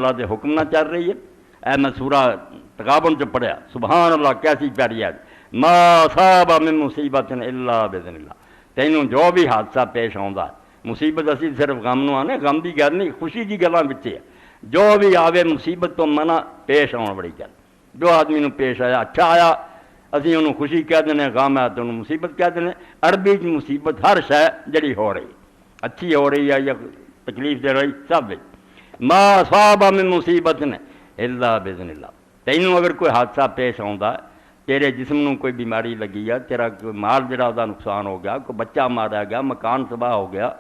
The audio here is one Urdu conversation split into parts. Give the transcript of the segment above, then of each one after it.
اللہ دے حکم نہ چل رہی ہے. اے میں سورہ تغابن چ پڑھیا، سبحان اللہ کیسی پیاری ہے، ما اصاب من مصیبت الا باذن اللہ. تینوں جو بھی حادثہ پیش آਉਂਦਾ مصیبت اسی صرف غم نو آنے، غم دی گل نہیں، خوشی دی گلاں وچ ہے. جو بھی آوے مصیبت تو منع پیش آن بڑی گل. جو آدمی نو پیش آیا اچھا آیا اسی انہوں خوشی کہہ دینے، غم آیا تو انہوں مصیبت کہہ دینے. عربی چ مصیبت ہر شے جڑی ہو رہی اچھی ہو رہی ہے یا تکلیف دے رہی سب ما اصاب من مصیبت الا باذن اللہ. تینوں اگر کوئی حادثہ پیش آਉਂਦਾ تیرے جسم نو کوئی بیماری لگی ہے، تیرا کوئی مال جڑا دا نقصان ہو گیا، کوئی بچہ مارا گیا، مکان تباہ ہو گیا،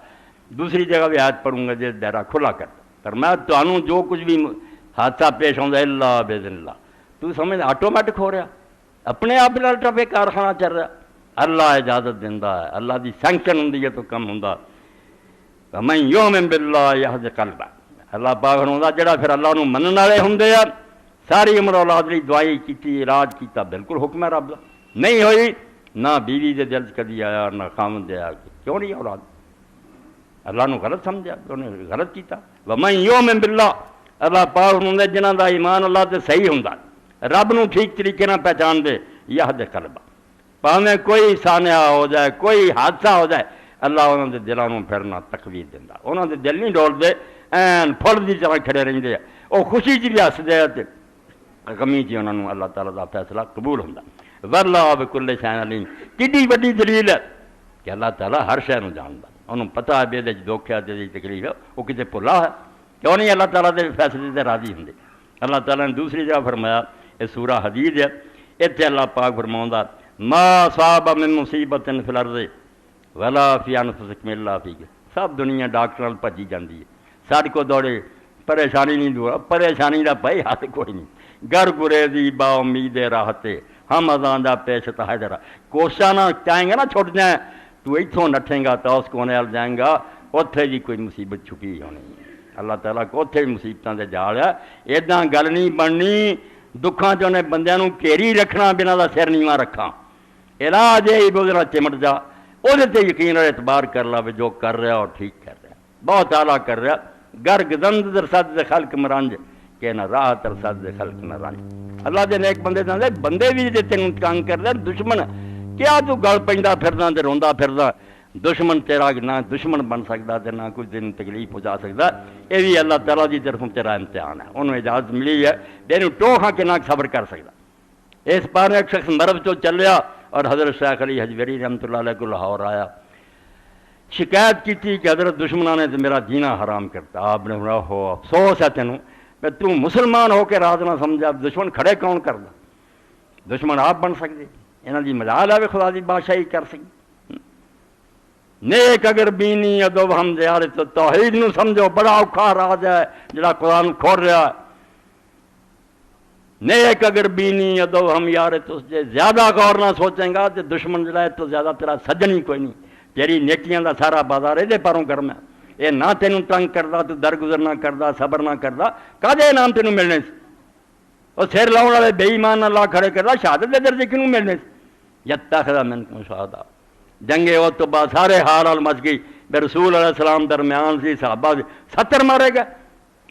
دوسری جگہ بھی آیت پڑھوں گا جس دائرہ کھلا کر فرمایا تانوں جو کچھ بھی حادثہ پیش آਉਂਦਾ الا باذن اللہ. تو سمجھ آٹومیٹک ہو رہا، اپنے آپ نال ٹپے کارخانہ چل رہا. اللہ اجازت دیندہ ہے، اللہ دی سینکشن ہوندی ہے تو کم ہوندا. ومن یؤمن باللہ یہد قلبہ. اللہ پاک فرماؤندا جڑا پھر اللہ نو منن والے ہوندے آ ساری عمر اولاد لی دعائی کیتی، علاج کیتا، بالکل حکم ہے رب دا. نہیں ہوئی نہ بیوی دے دل کدی آیا نہ خامن دے آیا، کیوں نہیں اولاد؟ اللہ نو غلط سمجھا، انہیں غلط کیتا. ومن یؤمن باللہ اللہ پاک فرماؤندا جنہاں دا ایمان اللہ تے صحیح ہوندا، رب نو ٹھیک طریقے نہ پہچان دے، یہد قلبہ. پاویں کوئی سانحہ ہو جائے، کوئی حادثہ ہو جائے، اللہ انہوں دے دلاں نوں پھرنا تقویت دیندا. انہوں دے دل نہیں ڈول دے، این پھل دی طرح کھڑے رہندے، او خوشی چ بھی ہسدے تے غمی چ انہوں اللہ تعالیٰ دا فیصلہ قبول ہوندا. واللہ بکل شیء علیم. کڈی وڈی دلیل ہے کہ اللہ تعالیٰ ہر شے نوں جاندا. انہوں پتہ ہے بھی دے دکھ ہے تے تکلیف ہے، وہ کتے بھلا ہے؟ کیوں نہیں اللہ تعالیٰ دے فیصلے تے راضی ہوندے؟ اللہ تعالیٰ نے دوسری جگہ فرمایا، یہ سورہ حدید ہے، اتنے اللہ پاک فرماؤندا ما اصاب من مصیبت فی الارض ولا فی انفسکم الا فی. سب دنیا ڈاکٹر نال بھجی جاندی ہے، ساڈے کو دوڑے پریشانی نہیں دور، پریشانی دا بھائی حل کوئی نہیں. گر گریزی با امید راحت ہم ازاں دا پیش تحجرا. کوشاں نہ چاہیں گا نا چھٹ جائیں، تو اتھوں نٹھیں گا تو اس کونے ال جائیں گا، اتھے جی کوئی مصیبت چھپی ہونی ہے. اللہ تعالیٰ کو اتھے مصیبتاں دے جال ہے. اداں گل نہیں بننی دکھاں چ انہیں بندیاں نوں گھیری رکھنا، بنا دا سر نیواں رکھاں. علاج یہ بغیرہ چمٹ جا، وہ یقین اور اعتبار کر لا بھی جو کر رہا اور ٹھیک کر رہا، بہت اعلیٰ کر رہا. گر گزند در صد خلق مرنج کہ نہ راہ تر صد خلق نہ رنج. اللہ دے نیک بندے دے بندے بھی دے تینوں تنگ کر دے. دشمن کیا تو گل پیندا پھردا تے روندا پھردا، دشمن تیرا نہ دشمن بن سکتا تے نہ کوئی دن تکلیف پہنچا سکتا. یہ بھی اللہ تعالیٰ کی طرفوں تیرا امتحان ہے. انہوں اجازت ملی ہے بے ٹوکھا کے نہ صبر کر سکتا. اس بار ایک شخص مرض تو چلیا اور حضرت شیخ علی حجویری رحمۃ اللہ علیہ کو لاہور آیا، شکایت کی تھی کہ حضرت دشمنوں نے تو میرا جینا حرام کرتا. آپ نے بولا ہو افسوس ہے تینوں، میں تو مسلمان ہو کے راز نہ سمجھا. دشمن کھڑے کون کردا؟ دشمن آپ بن سکتے، انہاں دی مجال ہے خدا دی بادشاہی کر سکتے. نیک اگر بینی ادو ہم زیارت توحید نو سمجھو، بڑا اوکھا راز ہے جڑا قرآن کھول رہا ہے. نیک اگر بینی ادو ہم یارت اس جے زیادہ غور نہ سوچیں گا تو دشمن جڑا ہے تو زیادہ تیرا سجن ہی کوئی نہیں. تیری نیکیاں دا سارا بازار یہ پروں کرنا. یہ نہ تینوں تنگ کردا تو درگزر نہ کردا، صبر نہ کردا، کدے انعام تینوں ملنے سے؟ وہ سر لاؤن والے بے ایمان اللہ کھڑے کردا، شہادت دے درجے کینوں ملنے سے؟ یتخذ منکم شہداء. جنگے وہ تو بعد سارے حال حال مچ گئی، بے رسول علیہ السلام درمیان سی، صحابہ 70 مارے گئے.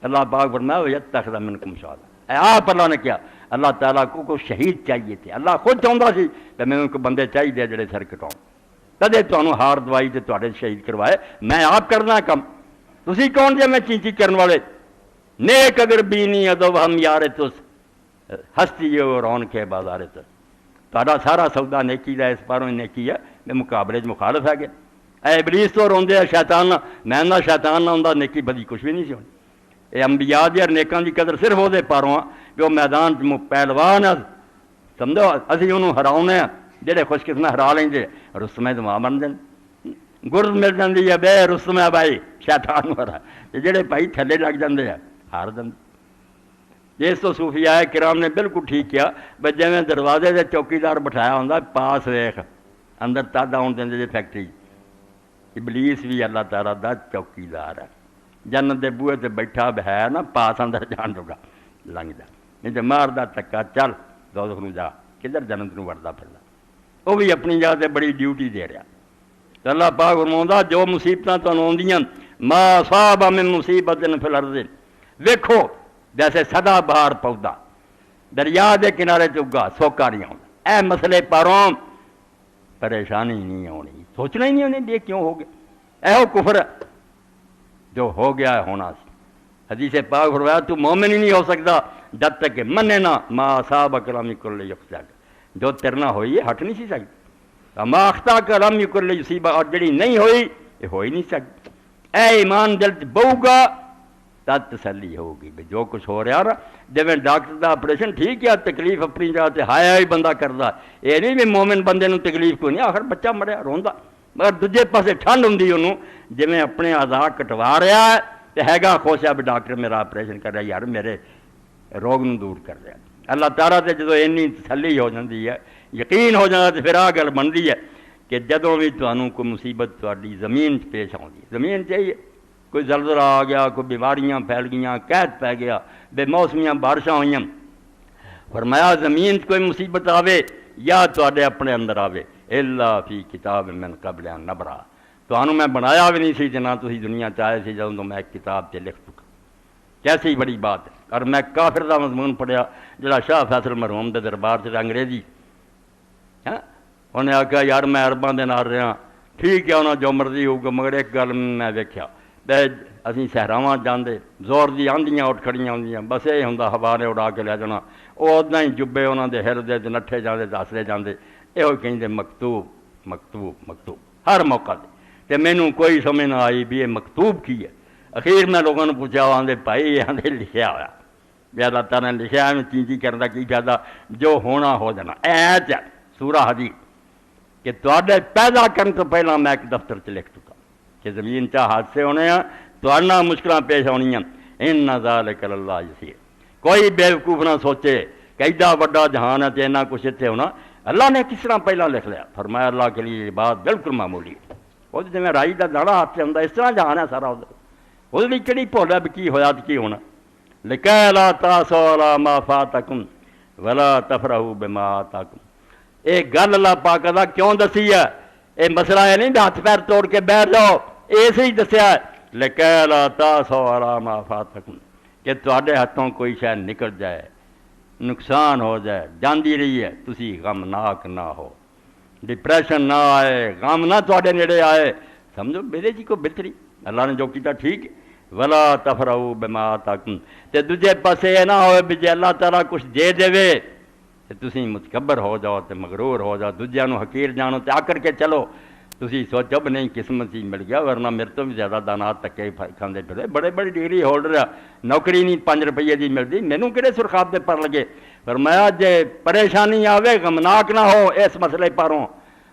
اللہ پاک فرمایا یتخذ منکم شہداء. آپ اللہ نے کیا، اللہ تعالیٰ کو شہید چاہیے تھے. اللہ خود چاہتا سی کہ میں ان کو بندے چاہیے جڑے سر کٹاؤ، کدے تمہیں ہار دوائی تے تواڈے شہید کروائے. میں آپ کرنا کم، تسی کون جے میں چیچی کرن والے. نیک اگر بینی ادو ہم یار تس ہستی اور رون کے بازار تس. تہاڈا سارا سودا نیکی دا، اس پاروں نیکی ہے، میں مقابلے مخالف ہے گیا. اے ابلیس تو روندے ہے شیطان، میں نہ شیطان نہ ہوندا نیکی بدی کچھ بھی نہیں سی ہونی. یہ انبیاء دی اور نیکاں دی قدر صرف وہ پاروں کہ وہ میدان پہلوان ہے، سمجھو اسی انہوں ہراؤنے ہیں. جہے خوش قسمت ہرا لیں گے رستمے تو ماں بن دیں، گرد مل جاتی ہے بے رستمے بھائی شیطان ہرا. جہے بھائی تھلے لگ جاتے ہیں ہار دیں. اس تو صوفیاء کرام نے بالکل ٹھیک کیا بھائی جی دروازے سے چوکیدار بٹھایا ہوں پاس ویخ اندر تد آن دیں جی فیکٹری. ابلیس بھی اللہ تعالیٰ دا چوکیدار ہے. جنت دے بوئے تے بیٹھا ہے نا، پاس اندر جان ہوگا لنگ جا، نہیں تو مار دا تکا چل دوزخ نو جا، کدھر جنت نو وڑدا پھردا. وہ بھی اپنی جگہ تے بڑی ڈیوٹی دے رہا. تو اللہ پاک فرماؤندا جو مصیبتاں تانوں آندیاں ما اصاب من مصیبت فی الارض، ویکھو جیسے سدا بہار پودا دریا دے کنارے چگا سوکا نہیں آتا، اے مسئلے پروں پریشانی نہیں آنی، سوچنا ہی نہیں ہونے بھی کیوں ہو گیا، اے کفر جو ہو گیا ہے ہونا سی۔ حدیث پاک فرمایا تو مومن ہی نہیں ہو سکتا جب تک کہ منے نہ ما اصابک لم یکن لیخطئک، جو تیرنا ہوئی ہے ہٹ نہیں سی سکتی، ما اخطاک لم یکن لیصیبک، اور جڑی نہیں ہوئی یہ ہو ہی نہیں سکتی۔ اے ایمان دل بہو گا تب تسلی ہوگی بھی جو کچھ ہو رہا نا، جب ڈاکٹر دا آپریشن ٹھیک ہے، تکلیف اپنی جگہ تے ہایا ہی بندہ کردا، یہ نہیں بھی مومن بندے نو تکلیف کوئی نہیں، آخر بچہ مریا روندا، مگر دوجے پاسے ٹھنڈ ہوندی انہوں جویں اپنے اعضاء کٹوا رہا ہے تے ہیگا خوش ہے بھی ڈاکٹر میرا آپریشن کر رہا یار میرے روگ نو دور کر رہا۔ اللہ تعالیٰ تے جدو اینی تسلی ہو جاندی ہے، یقین ہو جاتا تے پھر آ گل بنتی ہے کہ جدوں بھی تانوں کوئی مصیبت تہاڈی زمین پیش آؤندی، زمین چاہیے کوئی زلزلہ آ گیا، کوئی بیماریاں پھیل گئیاں، قحط پی گیا، بے موسمیاں بارشاں ہوئیاں، فرمایا زمین کوئی مصیبت آوے یا تواڈے اپنے اندر آوے الا فی کتاب من قبل ان نبرا، تانوں میں بنایا بھی نہیں سی جنا تسی دنیا چاہے سی جدوں میں ایک کتاب تے لکھ چکا، کیسی بڑی بات ہے۔ اور میں کافر دا مضمون پڑھیا جڑا شاہ فیصل مرحوم دے دربار سے انگریزی، انہیں آخیا یار میں عرباں دے نال رہا، ٹھیک ہے انہاں جو مرضی ہوگا، مگر ایک گل میں ویکھیا اسی صحراواں جاندے زور دی آندیاں اٹھ کھڑیاں ہوندیاں، بس یہ ہوندا ہوا نے اڑا کے لے جانا، وہ اُداں ہی جبے انہاں دے ہردے تے نٹھے جاندے دسدے جاندے، یہ کہندے مکتوب مکتوب مکتوب ہر موقع تے مینوں کوئی سمجھ نہ آئی بھی یہ مکتوب کی ہے۔ اخیر میں لوگوں نے پوچھا آندے بھائی یہ آندے لکھیا ہوا بھی اللہ تعالیٰ نے لکھیا ہے، چیزی کرنا کی فائدہ، جو ہونا ہو جانا، ایت ہے سورہ حدید کہ تواڈے پیدا کرنے تو پہلا میں ایک دفتر چ لکھ چکا کہ زمین چاہ حادثے ہونے ہیں، تواڈا مشکلاں پیش آنی ہیں، ان ذالک اللہ یسیر۔ کوئی بیوقوف نہ سوچے کہ ایڈا بڑا جہان ہے تے اتنا کچھ اتنے ہونا، اللہ نے کس طرح پہلا لکھ لیا، فرمایا اللہ کے لیے یہ بات بالکل معمولی ہے، وہ جی میں رائی کا داڑا ہاتھ سے ہوندا اس طرح جہان ہے سارا ادھر، وہ لیے کہڑی بھول ہے بھی کی ہویا تے کی ہونا۔ لکھا لا تاسوا علی ما فاتکم ولا تفرحوا بما آتاکم، ایک گل اللہ پاک دا کیوں دسی ہے، یہ مسئلہ ہے نہیں ہاتھ پیر توڑ کے بیٹھ جاؤ، ایسے ہی دسیا ہے لکھا لا تاسوا علی ما فاتکم کہ تواڈے ہاتھوں کوئی شے نکل جائے، نقصان ہو جائے، جاندی رہی ہے، تسی غمناک نہ ہو، ڈپریشن نہ آئے، غم نہ تواڈے نیڑے آئے، سمجھو میرے جی کو بہتری اللہ نے جو کیتا ٹھیک ہے۔ ولا تفرحوا بما آتاکم، تے دوجے پاسے یہ نہ ہوئے بھی جے اللہ تعالیٰ کچھ دے دے تے تسی متکبر ہو جاؤ تے مغرور ہو جاؤ، دوجیاں نو حقیر جانو تے آ کر کے چلو، تسی سوچو بھی نہیں قسمت ہی مل گیا، ورنہ میرے تو بھی زیادہ دانات تکے کھاندے پھرے، بڑے بڑی ڈگری ہولڈر ہے، نوکری نہیں 5 روپے دی ملتی، مینوں کہڑے سرخاب دے پر لگے۔ فرمایا جے پریشانی آوے غمناک نہ ہو اس مسئلے پروں،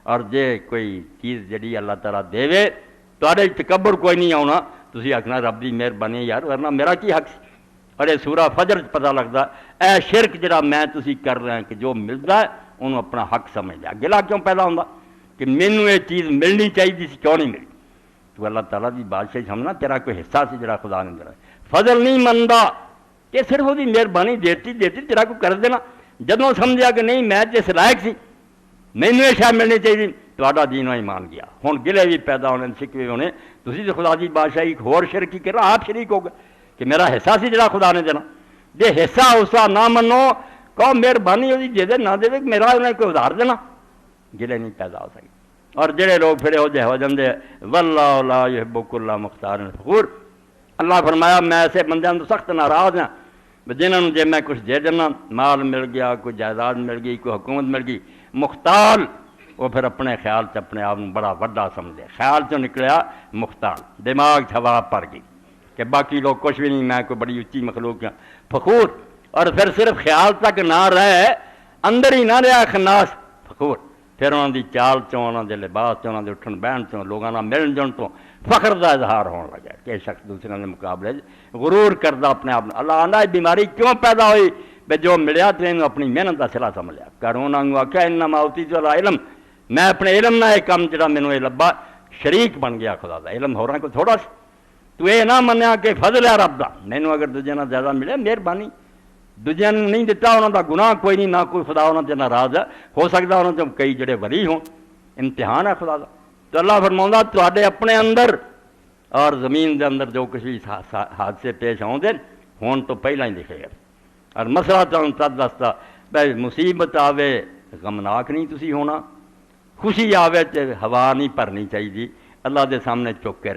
اور جے کوئی چیز جڑی اللہ تعالیٰ دے تواڈے تکبر کوئی نہیں آنا، تسی آکھنا رب دی مہربانی یار ورنہ میرا کی حق سی۔ اور یہ سورہ فجر پتہ لگتا اے شرک جڑا میں تسی کر رہے ہیں کہ جو ملتا ہے انہوں اپنا حق سمجھ لیا، گلا کیوں پیدا ہوتا کہ مینوں یہ چیز ملنی چاہیے سی کیوں نہیں ملی، تو اللہ تعالیٰ دی بادشاہی سمجھنا تیرا کوئی حصہ سی جڑا خدا نے دیا، فضل نہیں منتا کہ صرف وہ مہربانی دیتی تیرا کوئی کر دینا، جدوں سمجھا کہ نہیں میں جس لائق سی مینوں یہ شاید ملنی چاہیے، تہاڈا دین و ایمان گیا، ہن گلے بھی پیدا ہونے شکوے ہونے، تسی تو خدا دی بادشاہی ایک ہور شرک ہی کرنا، آپ شریک ہو گئے کہ میرا حصہ سی جڑا خدا نے دینا، جے حصہ اسا نہ منو کہو مہربانی ہوئی دے دے نہ دے دے میرا انہیں کوئی ادھار دینا، گلے نہیں پیدا ہو سکے۔ اور جڑے لوگ پھرے ہو جائے ہو جاندے واللہ لا یحب کل مختار فخور، اللہ فرمایا میں ایسے بندیاں تو سخت ناراض ہیں جنہوں نے جے میں کچھ دے دینا، مال مل گیا، کوئی جائیداد مل گئی، کوئی حکومت مل گئی، مختال وہ پھر اپنے خیال سے اپنے آپ بڑا وڈا سمجھے، خیال چ نکلیا مختال، دماغ ہوا پر گئی کہ باقی لوگ کچھ بھی نہیں، میں کوئی بڑی اچھی مخلوق ہوں، فخور، اور پھر صرف خیال تک نہ رہے اندر ہی نہ رہا خناس، فخور، پھر انہوں دی چال چوں، انہوں دے لباس چوں، انہوں دے اٹھن بہن چوں، لوگوں نہ ملن جن تو فخر دا اظہار ہونے لگا کہ شخص دوسرے کے مقابلے غرور کردا اپنے آپ۔ اللہ آندا بیماری کیوں پیدا ہوئی بے جو ملیا تو انہوں اپنی محنت کا صلہ سمجھ لیا، کرونا آخیا انما اوتیت علی علم، میں اپنے علم نہ یہ کام جڑا مینوں یہ لبا شریک بن گیا خدا دا، علم ہو رہا کوئی تھوڑا سی، تو یہ نہ منیا کہ فضل ہے رب دا، مینوں اگر دوجے نال زیادہ ملے مہربانی، دوجے نے نہیں دتا انہوں دا گناہ کوئی نہیں، نہ کوئی خدا انہوں سے ناراض ہے، ہو سکتا انہوں سے کئی جڑے ولی ہوں، امتحان ہے خدا دا۔ تو اللہ فرماؤندا تواڈے اپنے اندر اور زمین دے اندر جو کچھ بھی حادثے پیش آؤندے ہون تو پہلا ہی دکھے گا۔ اور مسئلہ تد دستا بھائی مصیبت آوے غمناک نہیں تسی ہونا، خوشی آوے تے ہوا نہیں بھرنی چاہیے، اللہ دے سامنے چک کے